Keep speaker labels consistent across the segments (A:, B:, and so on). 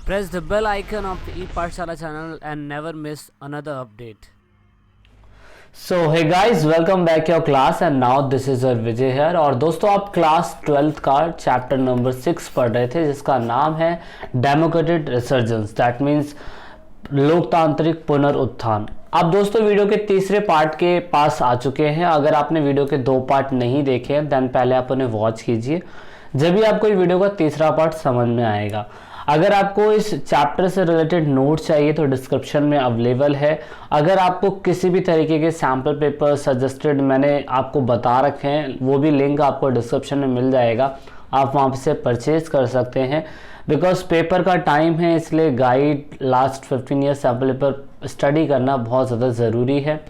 A: Press the bell icon of the ePathshala channel and never miss another update.
B: So hey guys, welcome back your class and now this is your Vijay here. और दोस्तों, आप class 12th का chapter number 6 पढ़ रहे थे जिसका नाम है डेमोक्रेटिक रिसर्जेंस, दैट मीन्स लोकतांत्रिक पुनरुत्थान। अब दोस्तों वीडियो के तीसरे पार्ट के पास आ चुके हैं। अगर आपने वीडियो के 2 पार्ट नहीं देखे हैं देन पहले आप उन्हें वॉच कीजिए, जब भी आपको वीडियो का तीसरा पार्ट समझ में आएगा। अगर आपको इस चैप्टर से रिलेटेड नोट चाहिए तो डिस्क्रिप्शन में अवेलेबल है। अगर आपको किसी भी तरीके के सैम्पल पेपर सजेस्टेड मैंने आपको बता रखे हैं, वो भी लिंक आपको डिस्क्रिप्शन में मिल जाएगा, आप वहाँ से परचेज कर सकते हैं। बिकॉज पेपर का टाइम है, इसलिए guide last 15 year sample paper study करना बहुत ज़्यादा ज़रूरी है।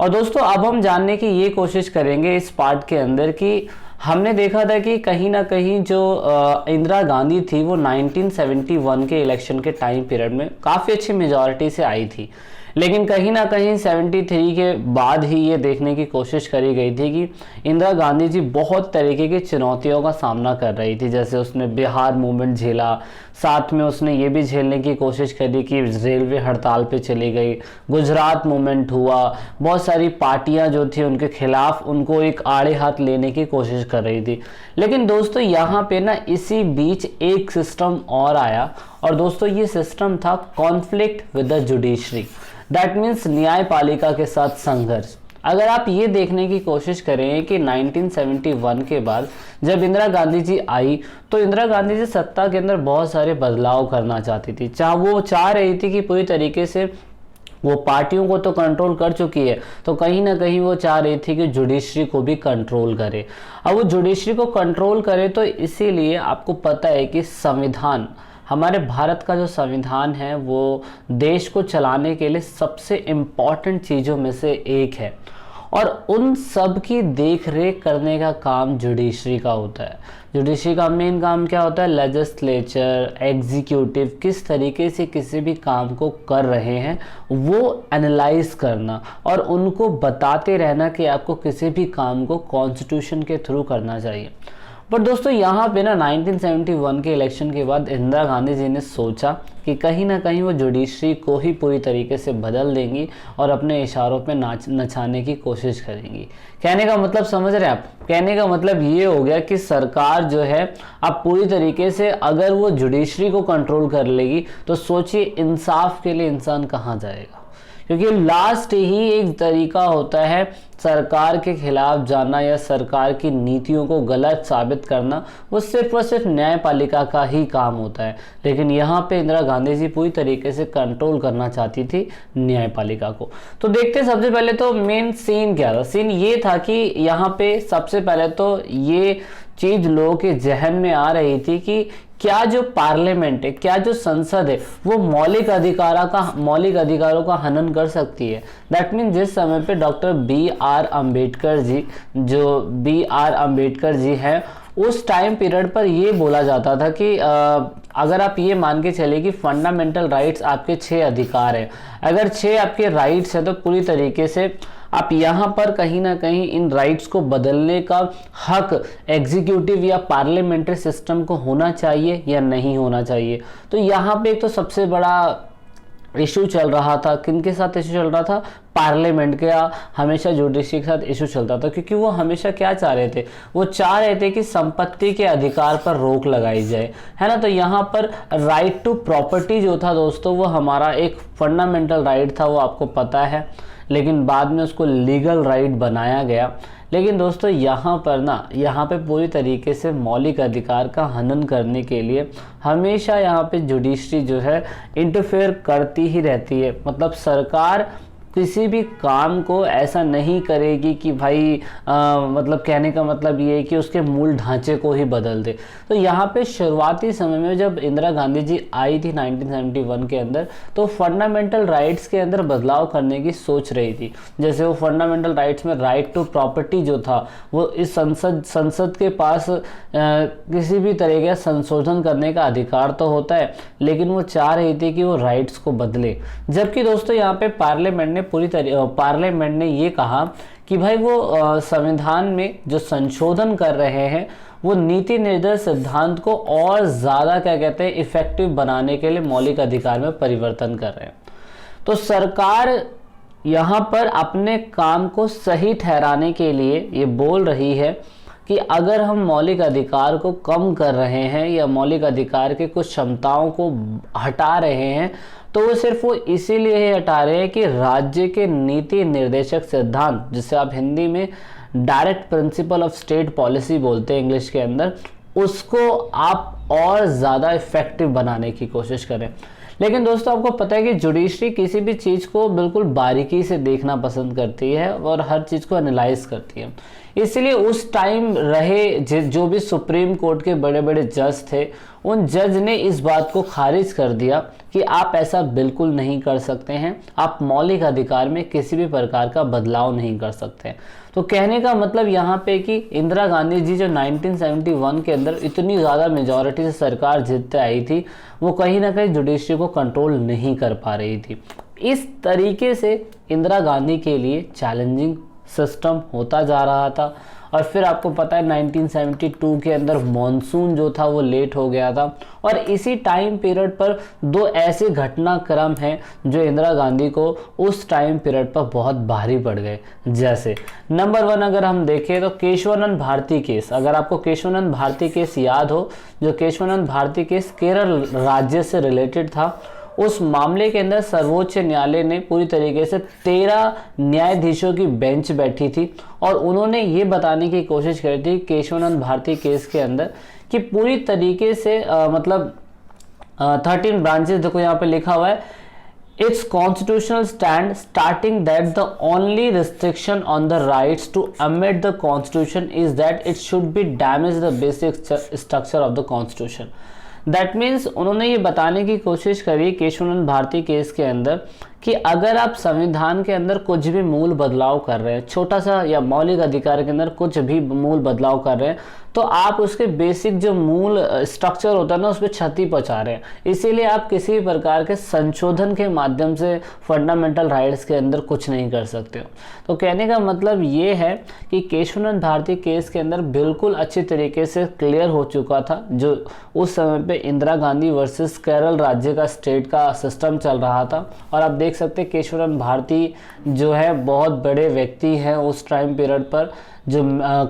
B: और दोस्तों, अब हम जानने की ये कोशिश करेंगे इस पार्ट के अंदर कि हमने देखा था कि कहीं ना कहीं जो इंदिरा गांधी थी वो 1971 के इलेक्शन के टाइम पीरियड में काफ़ी अच्छी मेजॉरिटी से आई थी, लेकिन कहीं ना कहीं 73 के बाद ही ये देखने की कोशिश करी गई थी कि इंदिरा गांधी जी बहुत तरीके की चुनौतियों का सामना कर रही थी। जैसे उसने बिहार मूवमेंट झेला, साथ में उसने ये भी झेलने की कोशिश करी कि रेलवे हड़ताल पे चली गई, गुजरात मूवमेंट हुआ, बहुत सारी पार्टियां जो थी उनके खिलाफ उनको एक आड़े हाथ लेने की कोशिश कर रही थी। लेकिन दोस्तों यहाँ पे ना इसी बीच एक सिस्टम और आया, और दोस्तों ये सिस्टम था conflict with the judiciary, that means न्यायपालिका के साथ संघर्ष। अगर आप ये देखने की कोशिश करें कि 1971 के बाद जब इंदिरा गांधी जी आई तो इंदिरा गांधी जी सत्ता के अंदर बहुत सारे बदलाव करना चाहती थी। वो चाह रही थी कि पूरी तरीके से वो पार्टियों को तो कंट्रोल कर चुकी है, तो कहीं ना कहीं वो चाह रही थी कि जुडिशरी को भी कंट्रोल करे। अब वो जुडिशरी को कंट्रोल करे तो इसीलिए आपको पता है कि संविधान, हमारे भारत का जो संविधान है वो देश को चलाने के लिए सबसे इम्पॉर्टेंट चीज़ों में से एक है, और उन सब की देख रेख करने का काम जुडिशरी का होता है। जुडिशरी का मेन काम क्या होता है? लेजिस्लेचर, एग्जीक्यूटिव किस तरीके से किसी भी काम को कर रहे हैं वो एनालाइज करना, और उनको बताते रहना कि आपको किसी भी काम को कॉन्स्टिट्यूशन के थ्रू करना चाहिए। पर दोस्तों यहाँ पे ना 1971 के इलेक्शन के बाद इंदिरा गांधी जी ने सोचा कि कहीं ना कहीं वो जुडिशरी को ही पूरी तरीके से बदल देंगी और अपने इशारों पे नचाने की कोशिश करेंगी। कहने का मतलब समझ रहे हैं आप? कहने का मतलब ये हो गया कि सरकार जो है अब पूरी तरीके से अगर वो जुडिशरी को कंट्रोल कर लेगी तो सोचिए इंसाफ के लिए इंसान कहाँ जाएगा, क्योंकि लास्ट ही एक तरीका होता है सरकार के खिलाफ जाना या सरकार की नीतियों को गलत साबित करना, वो सिर्फ और सिर्फ न्यायपालिका का ही काम होता है। लेकिन यहाँ पे इंदिरा गांधी जी पूरी तरीके से कंट्रोल करना चाहती थी न्यायपालिका को। तो देखते सबसे पहले तो मेन सीन क्या था। सीन ये था कि यहाँ पे सबसे पहले तो ये चीज लोगों के जहन में आ रही थी कि क्या जो पार्लियामेंट है, क्या जो संसद है वो मौलिक अधिकारों का हनन कर सकती है। दैट मीन जिस समय पे डॉक्टर बी.आर. अम्बेडकर जी हैं, उस टाइम पीरियड पर ये बोला जाता था कि अगर आप ये मान के चले कि फंडामेंटल राइट्स आपके 6 अधिकार हैं, अगर 6 आपके राइट्स हैं तो पूरी तरीके से आप यहाँ पर कहीं ना कहीं इन राइट्स को बदलने का हक एग्जीक्यूटिव या पार्लियामेंट्री सिस्टम को होना चाहिए या नहीं होना चाहिए। तो यहाँ पे एक तो सबसे बड़ा इशू चल रहा था, किनके साथ इशू चल रहा था? पार्लियामेंट का हमेशा जुडिशरी के साथ इशू चलता था, क्योंकि वो हमेशा क्या चाह रहे थे? वो चाह रहे थे कि संपत्ति के अधिकार पर रोक लगाई जाए, है ना। तो यहाँ पर राइट टू प्रॉपर्टी जो था दोस्तों, वो हमारा एक फंडामेंटल राइट था, वो आपको पता है, लेकिन बाद में उसको लीगल राइट बनाया गया। लेकिन दोस्तों यहाँ पे पूरी तरीके से मौलिक अधिकार का हनन करने के लिए हमेशा यहाँ पे जुडिशरी जो है इंटरफेयर करती ही रहती है। मतलब सरकार किसी भी काम को ऐसा नहीं करेगी कि भाई मतलब कहने का मतलब ये है कि उसके मूल ढांचे को ही बदल दे। तो यहाँ पे शुरुआती समय में जब इंदिरा गांधी जी आई थी 1971 के अंदर, तो फंडामेंटल राइट्स के अंदर बदलाव करने की सोच रही थी। जैसे वो फंडामेंटल राइट्स में राइट टू प्रॉपर्टी जो था वो इस संसद के पास किसी भी तरह का संशोधन करने का अधिकार तो होता है, लेकिन वो चाह रही थी कि वो राइट्स को बदले। जबकि दोस्तों यहाँ पे पार्लियामेंट ने ये कहा कि भाई वो संविधान में जो संशोधन कर रहे हैं वो नीति निर्देश सिद्धांत को और ज़्यादा क्या कहते हैं इफेक्टिव बनाने के लिए मौलिक अधिकार में परिवर्तन कर रहे हैं। तो सरकार यहाँ पर अपने काम को सही ठहराने के लिए ये बोल रही है कि अगर हम मौलिक अधिकार को कम कर रहे हैं या मौलिक अधिकार के कुछ क्षमताओं को हटा रहे हैं, तो वो सिर्फ वो इसीलिए ही हटा रहे हैं कि राज्य के नीति निर्देशक सिद्धांत, जिसे आप हिंदी में direct principle of state policy बोलते हैं इंग्लिश के अंदर, उसको आप और ज़्यादा इफेक्टिव बनाने की कोशिश करें। लेकिन दोस्तों आपको पता है कि जुडिशरी किसी भी चीज़ को बिल्कुल बारीकी से देखना पसंद करती है और हर चीज़ को एनालाइज करती है। इसलिए उस टाइम रहे जो भी सुप्रीम कोर्ट के बड़े बड़े जज थे, उन जज ने इस बात को खारिज कर दिया कि आप ऐसा बिल्कुल नहीं कर सकते हैं, आप मौलिक अधिकार में किसी भी प्रकार का बदलाव नहीं कर सकते। तो कहने का मतलब यहाँ पे कि इंदिरा गांधी जी जो 1971 के अंदर इतनी ज़्यादा मेजॉरिटी से सरकार जीतते आई थी, वो कहीं ना कहीं जुडिशरी को कंट्रोल नहीं कर पा रही थी। इस तरीके से इंदिरा गांधी के लिए चैलेंजिंग सिस्टम होता जा रहा था। और फिर आपको पता है 1972 के अंदर मॉनसून जो था वो लेट हो गया था, और इसी टाइम पीरियड पर दो ऐसे घटनाक्रम हैं जो इंदिरा गांधी को उस टाइम पीरियड पर बहुत भारी पड़ गए। जैसे नंबर 1 अगर हम देखें तो केशवानंद भारती केस। अगर आपको केशवानंद भारती केस याद हो, जो केशवानंद भारती केस केरल राज्य से रिलेटेड था, उस मामले के अंदर सर्वोच्च न्यायालय ने पूरी तरीके से 13 न्यायाधीशों की बेंच बैठी थी और उन्होंने ये बताने की कोशिश करी थी केशवानंद भारती केस के अंदर कि पूरी तरीके से 13 ब्रांचेस, देखो यहाँ पे लिखा हुआ है, it's constitutional stand starting that the only restriction on the rights to amend the constitution is that it should be damage the basic structure of the constitution. That means उन्होंने ये बताने की कोशिश करी केशवानंद भारती केस के अंदर कि अगर आप संविधान के अंदर कुछ भी मूल बदलाव कर रहे हैं, छोटा सा या मौलिक अधिकार के अंदर कुछ भी मूल बदलाव कर रहे हैं, तो आप उसके बेसिक जो मूल स्ट्रक्चर होता है ना, उस पर क्षति पहुंचा रहे हैं। इसीलिए आप किसी भी प्रकार के संशोधन के माध्यम से फंडामेंटल राइट्स के अंदर कुछ नहीं कर सकते हो। तो कहने का मतलब ये है कि केशवानंद भारती केस के अंदर बिल्कुल अच्छी तरीके से क्लियर हो चुका था, जो उस समय पे इंदिरा गांधी वर्सेस केरल राज्य का स्टेट का सिस्टम चल रहा था। और आप देख सकते हैं केशवानंद भारती जो है बहुत बड़े व्यक्ति हैं उस टाइम पीरियड पर, जो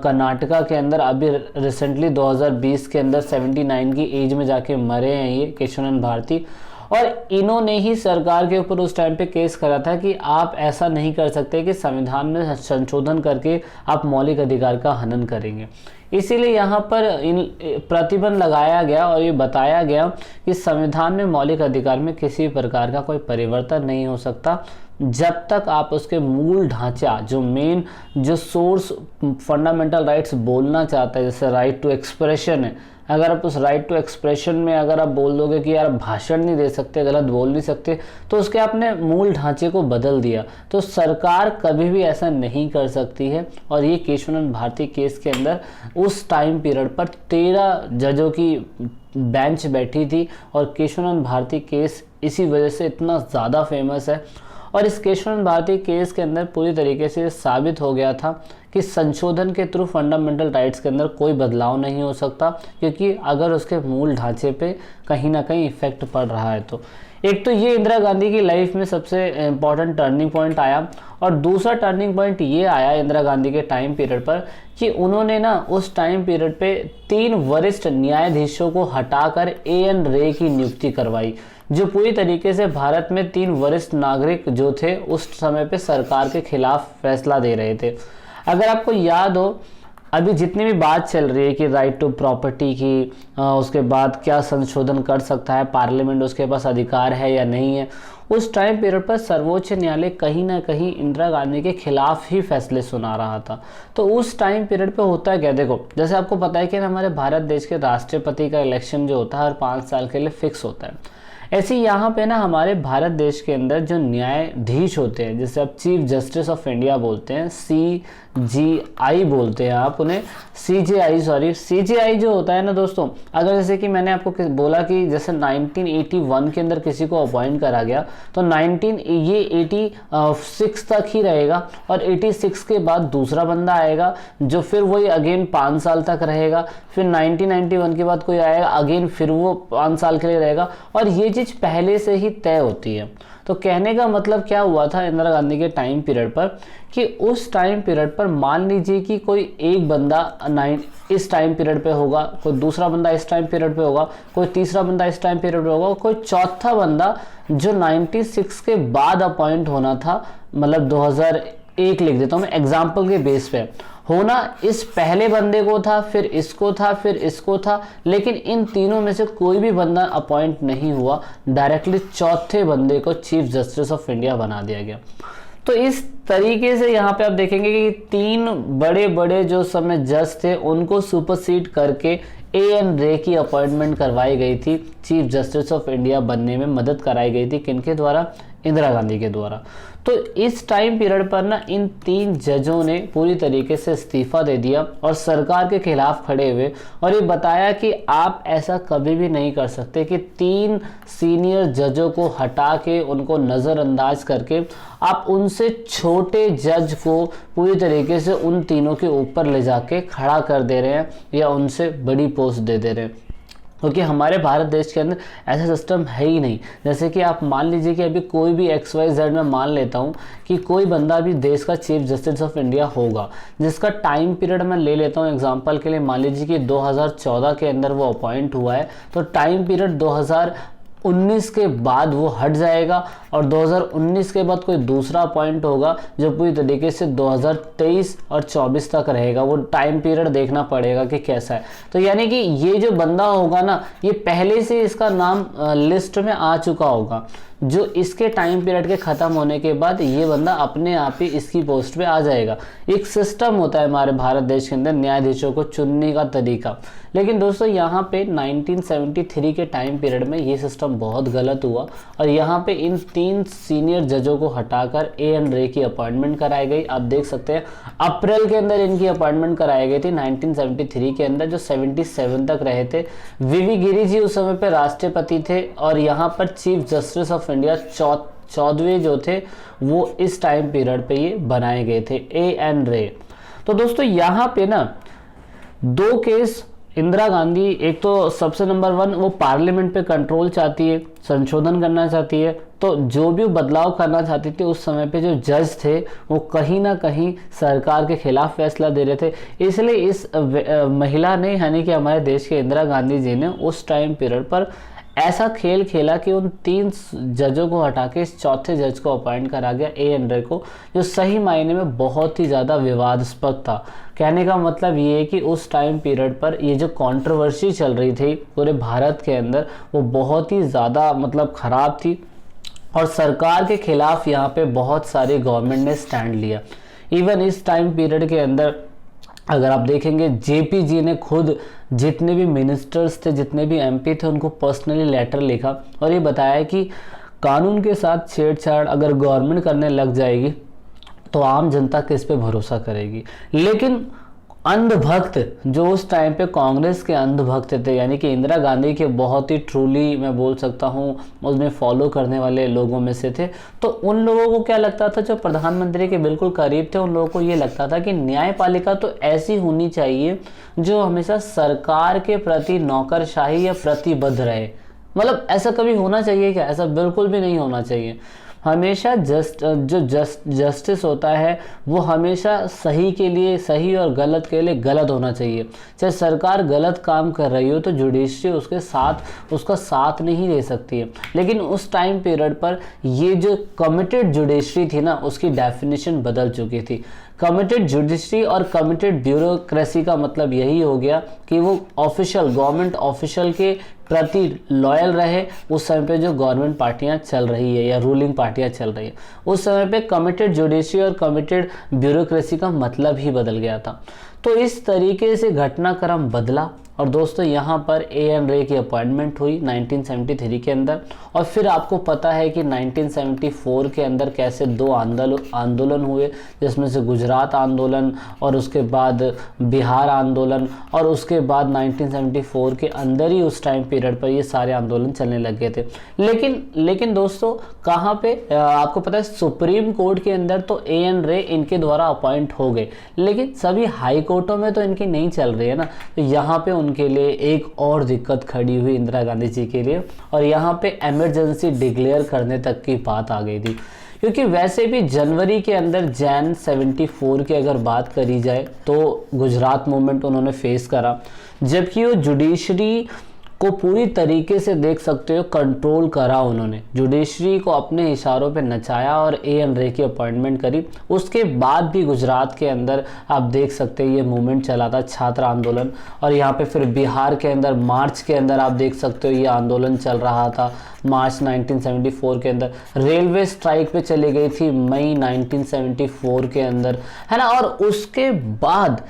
B: कर्नाटका के अंदर अभी रिसेंटली 2020 के अंदर 79 की एज में जाके मरे हैं ये केशवानंद भारती। और इन्होंने ही सरकार के ऊपर उस टाइम पे केस करा था कि आप ऐसा नहीं कर सकते कि संविधान में संशोधन करके आप मौलिक अधिकार का हनन करेंगे। इसीलिए यहाँ पर प्रतिबंध लगाया गया और ये बताया गया कि संविधान में मौलिक अधिकार में किसी प्रकार का कोई परिवर्तन नहीं हो सकता जब तक आप उसके मूल ढांचा, जो मेन जो सोर्स फंडामेंटल राइट्स बोलना चाहता है, जैसे राइट टू एक्सप्रेशन है, अगर आप उस राइट टू एक्सप्रेशन में अगर आप बोल दोगे कि यार भाषण नहीं दे सकते, गलत बोल नहीं सकते, तो उसके आपने मूल ढांचे को बदल दिया। तो सरकार कभी भी ऐसा नहीं कर सकती है। और ये केशवानंद भारती केस के अंदर उस टाइम पीरियड पर 13 जजों की बेंच बैठी थी और केशवानंद भारती केस इसी वजह से इतना ज़्यादा फेमस है। और इस केशवानंद भारती केस के अंदर पूरी तरीके से साबित हो गया था कि संशोधन के थ्रू फंडामेंटल राइट्स के अंदर कोई बदलाव नहीं हो सकता, क्योंकि अगर उसके मूल ढांचे पे कहीं ना कहीं इफेक्ट पड़ रहा है। तो एक तो ये इंदिरा गांधी की लाइफ में सबसे इम्पॉर्टेंट टर्निंग पॉइंट आया, और दूसरा टर्निंग पॉइंट ये आया इंदिरा गांधी के टाइम पीरियड पर कि उन्होंने ना उस टाइम पीरियड पे 3 वरिष्ठ न्यायाधीशों को हटाकर A.N. रे की नियुक्ति करवाई, जो पूरी तरीके से भारत में 3 वरिष्ठ नागरिक जो थे उस समय पे सरकार के खिलाफ फैसला दे रहे थे। अगर आपको याद हो, अभी जितनी भी बात चल रही है कि राइट टू प्रॉपर्टी की, उसके बाद क्या संशोधन कर सकता है पार्लियामेंट, उसके पास अधिकार है या नहीं है, उस टाइम पीरियड पर सर्वोच्च न्यायालय कहीं ना कहीं इंदिरा गांधी के खिलाफ ही फैसले सुना रहा था। तो उस टाइम पीरियड पे होता है क्या, देखो जैसे आपको पता है कि हमारे भारत देश के राष्ट्रपति का इलेक्शन जो होता है हर 5 साल के लिए फिक्स होता है। ऐसे ही यहाँ पे ना हमारे भारत देश के अंदर जो न्यायाधीश होते हैं, जैसे आप चीफ जस्टिस ऑफ इंडिया बोलते हैं, CJI बोलते हैं आप उन्हें, CJI जो होता है ना दोस्तों, अगर जैसे कि मैंने आपको बोला कि जैसे 1981 के अंदर किसी को अपॉइंट करा गया तो 86 तक ही रहेगा, और 86 के बाद दूसरा बंदा आएगा जो फिर वही अगेन 5 साल तक रहेगा, फिर 1991 के बाद कोई आएगा अगेन फिर वो 5 साल के लिए रहेगा, और ये चीज़ पहले से ही तय होती है। तो कहने का मतलब क्या हुआ था इंदिरा गांधी के टाइम पीरियड पर, कि उस टाइम पीरियड पर मान लीजिए कि कोई एक बंदा इस टाइम पीरियड पे होगा, कोई दूसरा बंदा इस टाइम पीरियड पे होगा, कोई तीसरा बंदा इस टाइम पीरियड पे होगा, कोई चौथा बंदा जो 96 के बाद अपॉइंट होना था, मतलब 2001 लिख देता हूँ मैं एग्जाम्पल के बेस पे, होना इस पहले बंदे को था, फिर इसको था, फिर इसको था, लेकिन इन तीनों में से कोई भी बंदा अपॉइंट नहीं हुआ, डायरेक्टली चौथे बंदे को चीफ जस्टिस ऑफ इंडिया बना दिया गया। तो इस तरीके से यहाँ पे आप देखेंगे कि 3 बड़े बड़े जो समय जज थे उनको सुपरसीड करके AN रे की अपॉइंटमेंट करवाई गई थी, चीफ जस्टिस ऑफ इंडिया बनने में मदद कराई गई थी, किनके द्वारा? इंदिरा गांधी के द्वारा। तो इस टाइम पीरियड पर ना इन 3 जजों ने पूरी तरीके से इस्तीफा दे दिया और सरकार के खिलाफ खड़े हुए, और ये बताया कि आप ऐसा कभी भी नहीं कर सकते कि 3 सीनियर जजों को हटा के उनको नज़रअंदाज करके आप उनसे छोटे जज को पूरी तरीके से उन तीनों के ऊपर ले जाके खड़ा कर दे रहे हैं या उनसे बड़ी पोस्ट दे रहे हैं, क्योंकि हमारे भारत देश के अंदर ऐसा सिस्टम है ही नहीं। जैसे कि आप मान लीजिए कि अभी कोई भी XYZ में मान लेता हूँ कि कोई बंदा भी देश का चीफ जस्टिस ऑफ इंडिया होगा, जिसका टाइम पीरियड मैं ले लेता हूँ एग्जांपल के लिए, मान लीजिए कि 2014 के अंदर वो अपॉइंट हुआ है, तो टाइम पीरियड 2019 के बाद वो हट जाएगा, और 2019 के बाद कोई दूसरा पॉइंट होगा जो पूरी तरीके से 2023 और 24 तक रहेगा। वो टाइम पीरियड देखना पड़ेगा कि कैसा है। तो यानी कि ये जो बंदा होगा ना, ये पहले से इसका नाम लिस्ट में आ चुका होगा, जो इसके टाइम पीरियड के ख़त्म होने के बाद ये बंदा अपने आप ही इसकी पोस्ट पे आ जाएगा। एक सिस्टम होता है हमारे भारत देश के अंदर न्यायाधीशों को चुनने का तरीका। लेकिन दोस्तों यहाँ पे 1973 के टाइम पीरियड में ये सिस्टम बहुत गलत हुआ, और यहाँ पे इन 3 सीनियर जजों को हटाकर AN रे की अपॉइंटमेंट कराई गई। आप देख सकते हैं अप्रैल के अंदर इनकी अपॉइंटमेंट कराई गई थी 1973 के अंदर, जो 77 तक रहे थे। VV गिरी जी उस समय पे राष्ट्रपति थे, और यहाँ पर चीफ जस्टिस ऑफ इंडिया 14वें जो थे वो इस टाइम पीरियड पे ये बनाए गए थे, AN रे। तो दोस्तों यहाँ पे ना 2 केस इंदिरा गांधी, एक तो सबसे नंबर 1 वो पार्लियामेंट पे कंट्रोल चाहती है, संशोधन करना चाहती है, तो जो भी बदलाव करना चाहती थी उस समय पे जो जज थे वो कहीं ना कहीं सरकार के खिलाफ फैसला दे रहे थे। इसलिए इस महिला ने, यानी कि हमारे देश के इंदिरा गांधी जी ने उस टाइम पीरियड पर ऐसा खेल खेला कि उन 3 जजों को हटा के इस चौथे जज को अपॉइंट करा गया, AN रे को, जो सही मायने में बहुत ही ज़्यादा विवादास्पद था। कहने का मतलब ये है कि उस टाइम पीरियड पर ये जो कंट्रोवर्सी चल रही थी पूरे भारत के अंदर, वो बहुत ही ज़्यादा मतलब ख़राब थी, और सरकार के खिलाफ यहाँ पे बहुत सारी गवर्नमेंट ने स्टैंड लिया। इवन इस टाइम पीरियड के अंदर अगर आप देखेंगे JP जी ने खुद जितने भी मिनिस्टर्स थे, जितने भी MP थे, उनको पर्सनली लेटर लिखा और ये बताया कि कानून के साथ छेड़छाड़ अगर गवर्नमेंट करने लग जाएगी तो आम जनता किस पे भरोसा करेगी। लेकिन अंधभक्त जो उस टाइम पे कांग्रेस के अंधभक्त थे, यानी कि इंदिरा गांधी के बहुत ही ट्रूली मैं बोल सकता हूँ उसमें फॉलो करने वाले लोगों में से थे, तो उन लोगों को क्या लगता था, जो प्रधानमंत्री के बिल्कुल करीब थे, उन लोगों को ये लगता था कि न्यायपालिका तो ऐसी होनी चाहिए जो हमेशा सरकार के प्रति नौकरशाही या प्रतिबद्ध रहे। मतलब ऐसा कभी होना चाहिए क्या? ऐसा बिल्कुल भी नहीं होना चाहिए। हमेशा जस्टिस होता है वो हमेशा सही के लिए सही और गलत के लिए गलत होना चाहिए। चाहे सरकार गलत काम कर रही हो तो जुडिशरी उसका साथ नहीं दे सकती है। लेकिन उस टाइम पीरियड पर ये जो कमिटेड जुडिशरी थी ना, उसकी डेफिनेशन बदल चुकी थी। कमिटेड जुडिशरी और कमिटेड ब्यूरोक्रेसी का मतलब यही हो गया कि वो ऑफिशियल गवर्नमेंट ऑफिशियल के प्रति लॉयल रहे उस समय पे जो गवर्नमेंट पार्टियां चल रही है या रूलिंग पार्टियां चल रही है। उस समय पे कमिटेड जुडिशरी और कमिटेड ब्यूरोक्रेसी का मतलब ही बदल गया था। तो इस तरीके से घटनाक्रम बदला और दोस्तों यहाँ पर A.N. रे की अपॉइंटमेंट हुई 1973 के अंदर। और फिर आपको पता है कि 1974 के अंदर कैसे दो आंदोलन हुए, जिसमें से गुजरात आंदोलन और उसके बाद बिहार आंदोलन, और उसके बाद 1974 के अंदर ही उस टाइम पीरियड पर ये सारे आंदोलन चलने लग गए थे। लेकिन दोस्तों कहाँ पे आपको पता है सुप्रीम कोर्ट के अंदर तो A.N. रे इनके द्वारा अपॉइंट हो गए, लेकिन सभी हाई कोर्टों में तो इनकी नहीं चल रही है ना। तो यहाँ पे उनके लिए एक और दिक्कत खड़ी हुई इंदिरा गांधी जी के लिए, और यहाँ पे इमरजेंसी डिक्लेयर करने तक की बात आ गई थी। क्योंकि वैसे भी जनवरी के अंदर जैन 74 की अगर बात करी जाए तो गुजरात मूवमेंट उन्होंने फेस करा, जबकि वो जुडिशरी को पूरी तरीके से देख सकते हो कंट्रोल करा उन्होंने, जुडिशरी को अपने इशारों पे नचाया और A.N. रे की अपॉइंटमेंट करी। उसके बाद भी गुजरात के अंदर आप देख सकते हैं ये मूवमेंट चला था, छात्र आंदोलन। और यहाँ पे फिर बिहार के अंदर मार्च के अंदर आप देख सकते हो ये आंदोलन चल रहा था। मार्च 1974 के अंदर रेलवे स्ट्राइक पे चली गई थी मई 1974 के अंदर, है ना। और उसके बाद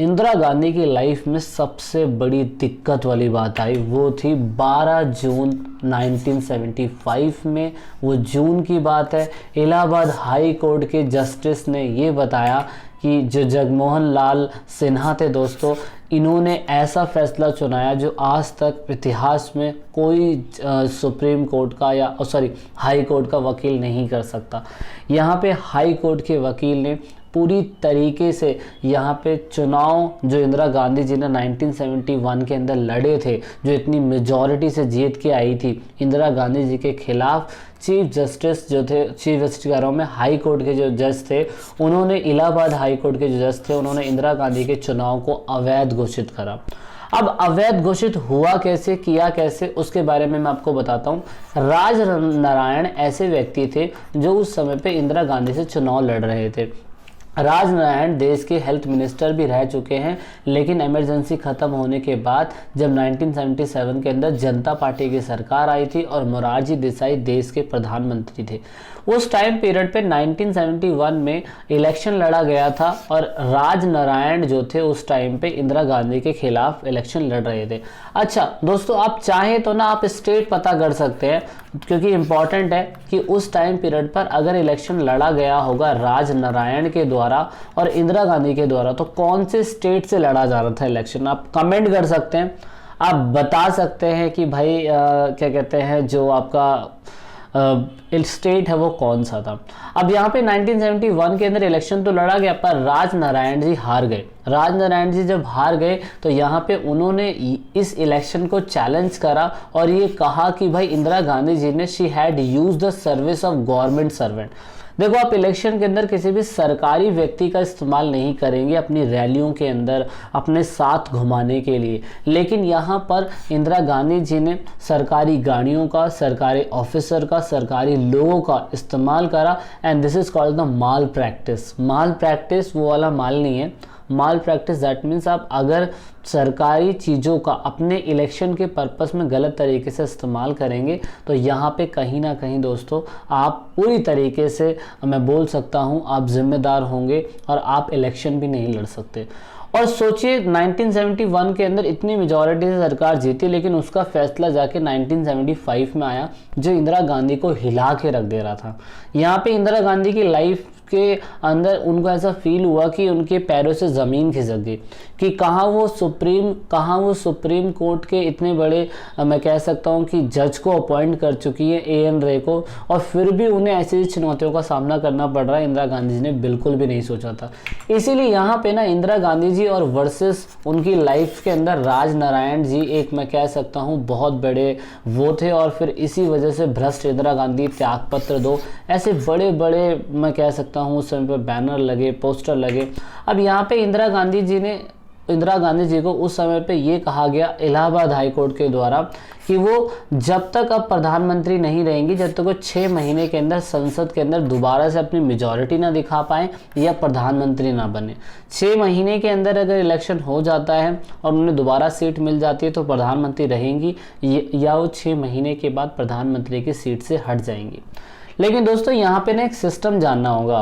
B: इंदिरा गांधी की लाइफ में सबसे बड़ी दिक्कत वाली बात आई, वो थी 12 जून 1975 में। वो जून की बात है, इलाहाबाद हाई कोर्ट के जस्टिस ने ये बताया कि जो जगमोहन लाल सिन्हा थे दोस्तों, इन्होंने ऐसा फैसला चुनाया जो आज तक इतिहास में कोई सुप्रीम कोर्ट का या हाई कोर्ट का वकील नहीं कर सकता। यहाँ पे हाई कोर्ट के वकील ने पूरी तरीके से यहाँ पे चुनाव जो इंदिरा गांधी जी ने 1971 के अंदर लड़े थे, जो इतनी मेजॉरिटी से जीत के आई थी इंदिरा गांधी जी के खिलाफ, चीफ जस्टिस जो थे, चीफ जस्टिस कह रहा हूँ मैं, हाई कोर्ट के जो जज थे, उन्होंने इलाहाबाद हाई कोर्ट के जो जज थे उन्होंने इंदिरा गांधी के चुनाव को अवैध घोषित करा। अब अवैध घोषित हुआ कैसे, किया कैसे, उसके बारे में मैं आपको बताता हूँ। राज नारायण ऐसे व्यक्ति थे जो उस समय पे इंदिरा गांधी से चुनाव लड़ रहे थे। राज नारायण देश के हेल्थ मिनिस्टर भी रह चुके हैं, लेकिन इमरजेंसी ख़त्म होने के बाद जब 1977 के अंदर जनता पार्टी की सरकार आई थी और मोरारजी देसाई देश के प्रधानमंत्री थे, उस टाइम पीरियड पे 1971 में इलेक्शन लड़ा गया था और राज नारायण जो थे उस टाइम पे इंदिरा गांधी के खिलाफ इलेक्शन लड़ रहे थे। अच्छा दोस्तों, आप चाहें तो ना आप स्टेट पता कर सकते हैं, क्योंकि इम्पॉर्टेंट है कि उस टाइम पीरियड पर अगर इलेक्शन लड़ा गया होगा राज नारायण के द्वारा और इंदिरा गांधी के द्वारा, तो कौन से स्टेट से लड़ा जा रहा था इलेक्शन, आप कमेंट कर सकते हैं। आप बता सकते हैं कि भाई क्या कहते हैं जो आपका स्टेट है वो कौन सा था। अब यहाँ पे 1971 के अंदर इलेक्शन तो लड़ा गया, पर राज नारायण जी हार गए। राज नारायण जी जब हार गए तो यहाँ पे उन्होंने इस इलेक्शन को चैलेंज करा और ये कहा कि भाई इंदिरा गांधी जी ने she had use the service of government servant. देखो, आप इलेक्शन के अंदर किसी भी सरकारी व्यक्ति का इस्तेमाल नहीं करेंगे अपनी रैलियों के अंदर अपने साथ घुमाने के लिए, लेकिन यहाँ पर इंदिरा गांधी जी ने सरकारी गाड़ियों का, सरकारी ऑफिसर का, सरकारी लोगों का इस्तेमाल करा, and this is called the mall practice. Mall practice वो वाला माल नहीं है, माल प्रैक्टिस दैट मीन्स आप अगर सरकारी चीज़ों का अपने इलेक्शन के पर्पस में गलत तरीके से इस्तेमाल करेंगे तो यहाँ पे कहीं ना कहीं दोस्तों आप पूरी तरीके से, मैं बोल सकता हूँ, आप जिम्मेदार होंगे और आप इलेक्शन भी नहीं लड़ सकते। और सोचिए 1971 के अंदर इतनी मेजॉरिटी से सरकार जीती, लेकिन उसका फैसला जाके 1975 में आया जो इंदिरा गांधी को हिला के रख दे रहा था। यहाँ पे इंदिरा गांधी की लाइफ के अंदर उनको ऐसा फील हुआ कि उनके पैरों से ज़मीन खिसक गई कि कहाँ वो सुप्रीम कोर्ट के इतने बड़े, मैं कह सकता हूँ कि जज को अपॉइंट कर चुकी है A.N. रे को, और फिर भी उन्हें ऐसी चुनौतियों का सामना करना पड़ रहा है। इंदिरा गांधी जी ने बिल्कुल भी नहीं सोचा था। इसीलिए यहाँ पे ना इंदिरा गांधी जी और वर्सेस उनकी लाइफ के अंदर राज नारायण जी एक, मैं कह सकता हूँ, बहुत बड़े वो थे, और फिर इसी वजह से भ्रष्ट इंदिरा गांधी, त्यागपत्र दो, ऐसे बड़े बड़े, मैं कह सकता हूँ, उस समय पर बैनर लगे, पोस्टर लगे। अब यहाँ पे इंदिरा गांधी जी ने इंदिरा गांधी जी को उस समय पे ये कहा गया इलाहाबाद हाई कोर्ट के द्वारा कि वो जब तक अब प्रधानमंत्री नहीं रहेंगी, जब तक वो 6 महीने के अंदर संसद के अंदर दोबारा से अपनी मेजॉरिटी ना दिखा पाए या प्रधानमंत्री ना बने। 6 महीने के अंदर अगर इलेक्शन हो जाता है और उन्हें दोबारा सीट मिल जाती है तो प्रधानमंत्री रहेंगी या वो 6 महीने के बाद प्रधानमंत्री की सीट से हट जाएंगी। लेकिन दोस्तों यहाँ पे ना एक सिस्टम जानना होगा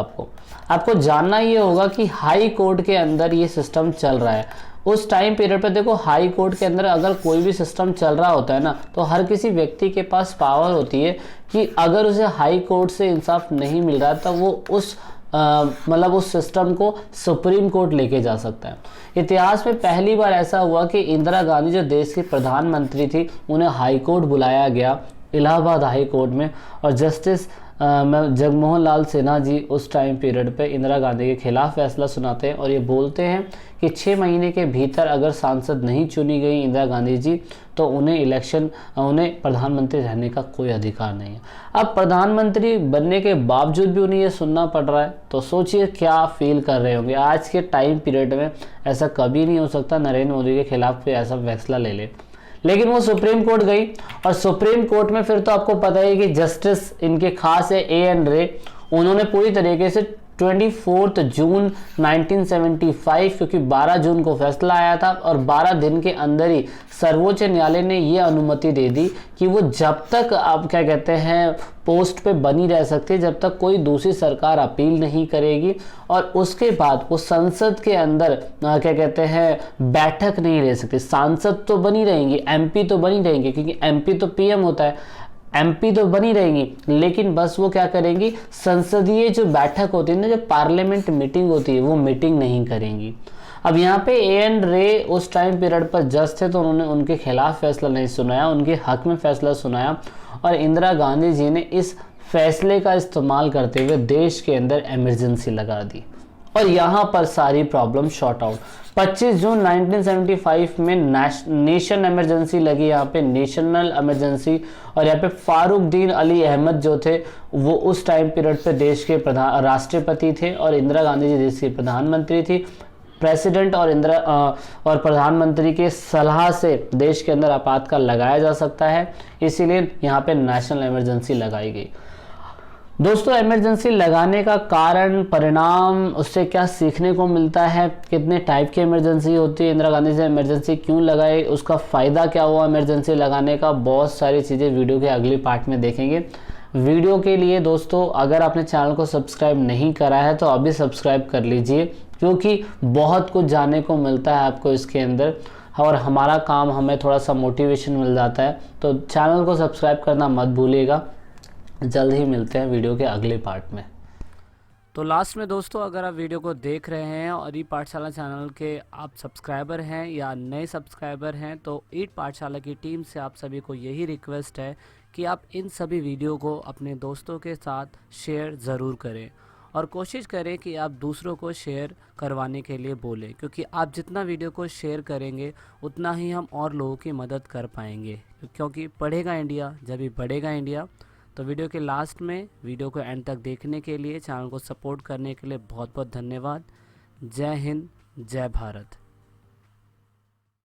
B: आपको जानना ये होगा कि हाई कोर्ट के अंदर ये सिस्टम चल रहा है। उस टाइम पीरियड पे देखो, हाई कोर्ट के अंदर अगर कोई भी सिस्टम चल रहा होता है ना, तो हर किसी व्यक्ति के पास पावर होती है कि अगर उसे हाई कोर्ट से इंसाफ नहीं मिल रहा तो वो उस सिस्टम को सुप्रीम कोर्ट लेके जा सकता है। इतिहास में पहली बार ऐसा हुआ कि इंदिरा गांधी जो देश की प्रधानमंत्री थी, उन्हें हाई कोर्ट बुलाया गया, इलाहाबाद हाई कोर्ट में, और जस्टिस जगमोहन लाल सिन्हा जी उस टाइम पीरियड पे इंदिरा गांधी के खिलाफ फैसला सुनाते हैं और ये बोलते हैं कि 6 महीने के भीतर अगर सांसद नहीं चुनी गई इंदिरा गांधी जी तो उन्हें प्रधानमंत्री रहने का कोई अधिकार नहीं है। अब प्रधानमंत्री बनने के बावजूद भी उन्हें ये सुनना पड़ रहा है, तो सोचिए क्या फील कर रहे होंगे। आज के टाइम पीरियड में ऐसा कभी नहीं हो सकता नरेंद्र मोदी के खिलाफ कोई ऐसा फैसला ले ले। लेकिन वो सुप्रीम कोर्ट गई और सुप्रीम कोर्ट में फिर तो आपको पता है कि जस्टिस इनके खास है A.N. रे। उन्होंने पूरी तरीके से 24 जून 1975, क्योंकि 12 जून को फैसला आया था और 12 दिन के अंदर ही सर्वोच्च न्यायालय ने ये अनुमति दे दी कि वो जब तक आप क्या कहते हैं पोस्ट पे बनी रह सकती है, जब तक कोई दूसरी सरकार अपील नहीं करेगी, और उसके बाद वो संसद के अंदर क्या कहते हैं बैठक नहीं रह सकती। सांसद तो बनी रहेंगी, MP तो बनी रहेंगी, क्योंकि MP तो PM होता है, MP तो बनी रहेंगी, लेकिन बस वो क्या करेंगी, संसदीय जो बैठक होती है ना, जो पार्लियामेंट मीटिंग होती है, वो मीटिंग नहीं करेंगी। अब यहाँ पे A.N. रे उस टाइम पीरियड पर जज थे, तो उन्होंने उनके खिलाफ फैसला नहीं सुनाया, उनके हक में फैसला सुनाया, और इंदिरा गांधी जी ने इस फैसले का इस्तेमाल करते हुए देश के अंदर इमरजेंसी लगा दी और यहाँ पर सारी प्रॉब्लम शॉर्ट आउट। 25 जून 1975 में नेशन इमरजेंसी लगी, यहाँ पे नेशनल इमरजेंसी, और यहाँ पे फारूकदीन अली अहमद जो थे वो उस टाइम पीरियड पे देश के राष्ट्रपति थे और इंदिरा गांधी जी देश की प्रधानमंत्री थी। प्रेसिडेंट और प्रधानमंत्री के सलाह से देश के अंदर आपातकाल लगाया जा सकता है, इसीलिए यहाँ पे नेशनल इमरजेंसी लगाई गई। दोस्तों, इमरजेंसी लगाने का कारण, परिणाम, उससे क्या सीखने को मिलता है, कितने टाइप की इमरजेंसी होती है, इंदिरा गांधी से इमरजेंसी क्यों लगाई, उसका फ़ायदा क्या हुआ इमरजेंसी लगाने का, बहुत सारी चीज़ें वीडियो के अगली पार्ट में देखेंगे। वीडियो के लिए दोस्तों अगर आपने चैनल को सब्सक्राइब नहीं करा है तो अभी सब्सक्राइब कर लीजिए, क्योंकि बहुत कुछ जानने को मिलता है आपको इसके अंदर, और हमारा काम, हमें थोड़ा सा मोटिवेशन मिल जाता है। तो चैनल को सब्सक्राइब करना मत भूलिएगा। जल्द ही मिलते हैं वीडियो के अगले पार्ट में।
A: तो लास्ट में दोस्तों, अगर आप वीडियो को देख रहे हैं और ई पाठशाला चैनल के आप सब्सक्राइबर हैं या नए सब्सक्राइबर हैं, तो ईट पाठशाला की टीम से आप सभी को यही रिक्वेस्ट है कि आप इन सभी वीडियो को अपने दोस्तों के साथ शेयर ज़रूर करें और कोशिश करें कि आप दूसरों को शेयर करवाने के लिए बोलें, क्योंकि आप जितना वीडियो को शेयर करेंगे उतना ही हम और लोगों की मदद कर पाएंगे, क्योंकि पढ़ेगा इंडिया जब भी बढ़ेगा इंडिया। तो वीडियो के लास्ट में वीडियो को एंड तक देखने के लिए, चैनल को सपोर्ट करने के लिए बहुत बहुत धन्यवाद। जय हिंद, जय भारत।